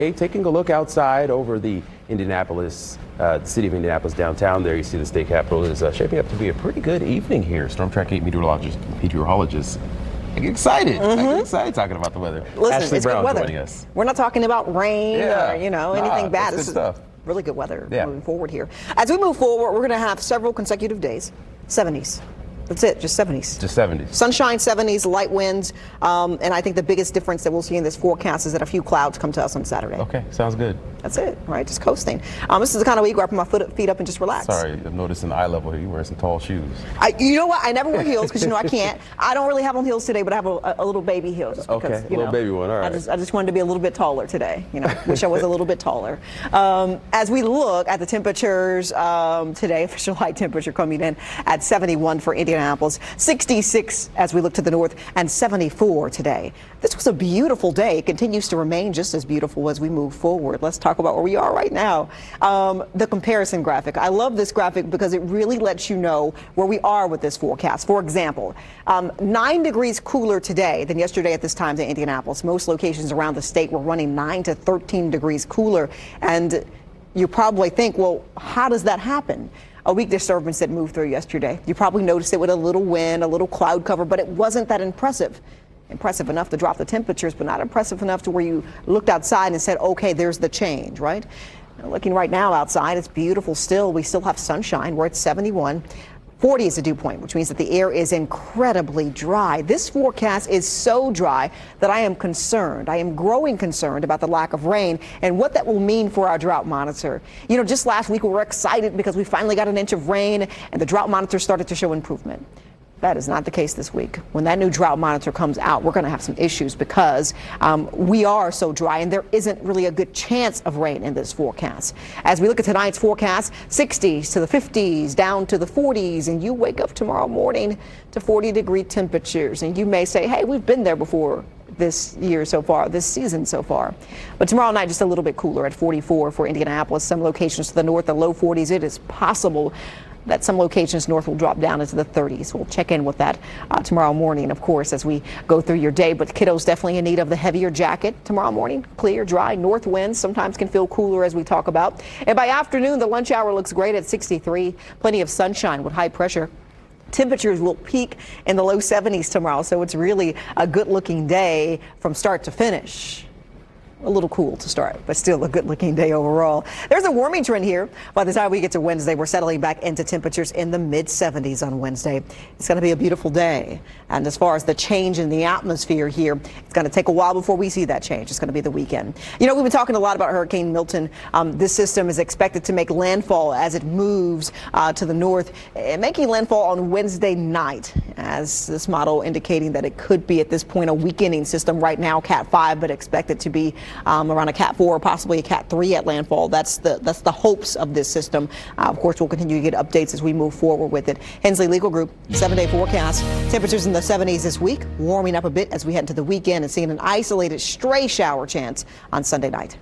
Hey, taking a look outside over the Indianapolis, the city of Indianapolis downtown there, you see the state capitol is shaping up to be a pretty good evening here. Storm Track 8 meteorologists. I get excited. I get excited talking about the weather. Listen, Ashley it's Brown good weather. joining us. We're not talking about rain or, anything bad. It's good stuff. Really good weather Yeah. moving forward here. As we move forward, we're going to have several consecutive days, 70s. That's it, just 70s. Just 70s. Sunshine, 70s, light winds, and I think the biggest difference that we'll see in this forecast is that a few clouds come to us on Saturday. Okay, sounds good. That's it, right? Just coasting. This is the kind of week where I put my feet up and just relax. Sorry, I'm noticing the eye level here. You're wearing some tall shoes. You know what? I never wear heels because I can't. I don't really have on heels today, but I have a little baby heel. Just because, Okay, a little baby one. All right. I just wanted to be a little bit taller today. Wish I was a little bit taller. As we look at the temperatures today, official high temperature coming in at 71 for Indianapolis, 66 as we look to the north, and 74 today. This was a beautiful day. It continues to remain just as beautiful as we move forward. Let's talk about where we are right now. The comparison graphic. I love this graphic because it really lets you know where we are with this forecast. For example, 9 degrees cooler today than yesterday at this time in Indianapolis. Most locations around the state were running 9 to 13 degrees cooler. And you probably think, well, how does that happen? A weak disturbance that moved through yesterday. You probably noticed it with a little wind, a little cloud cover, but it wasn't that impressive. Impressive enough to drop the temperatures, but not impressive enough to where you looked outside and said, okay, there's the change, right? Looking right now outside, it's beautiful still. We still have sunshine. We're at 71. 40 is the dew point, which means that the air is incredibly dry. This forecast is so dry that I am concerned. I am growing concerned about the lack of rain and what that will mean for our drought monitor. Just last week we were excited because we finally got an inch of rain and the drought monitor started to show improvement. That is not the case this week. When that new drought monitor comes out, we're going to have some issues because we are so dry and there isn't really a good chance of rain in this forecast. As we look at tonight's forecast, 60s to the 50s, down to the 40s, and you wake up tomorrow morning to 40-degree temperatures. And you may say, hey, we've been there before this year so far, this season so far. But tomorrow night, just a little bit cooler at 44 for Indianapolis. Some locations to the north, the low 40s. It is possible that some locations north will drop down into the 30s. We'll check in with that tomorrow morning, of course, as we go through your day. But kiddos definitely in need of the heavier jacket tomorrow morning. Clear, dry, north winds sometimes can feel cooler as we talk about. And by afternoon, the lunch hour looks great at 63. Plenty of sunshine with high pressure. Temperatures will peak in the low 70s tomorrow, so it's really a good-looking day from start to finish. A little cool to start, but still a good-looking day overall. There's a warming trend here. By the time we get to Wednesday, we're settling back into temperatures in the mid-70s on Wednesday. It's going to be a beautiful day. And as far as the change in the atmosphere here, it's going to take a while before we see that change. It's going to be the weekend. We've been talking a lot about Hurricane Milton. This system is expected to make landfall as it moves to the north, making landfall on Wednesday night, as this model indicating that it could be at this point a weakening system. Right now, Cat 5, but expected to be around a Cat 4, possibly a Cat 3 at landfall. That's the hopes of this system. Of course, we'll continue to get updates as we move forward with it. Hensley Legal Group, 7-day forecast. Temperatures in the 70s this week, warming up a bit as we head into the weekend and seeing an isolated stray shower chance on Sunday night.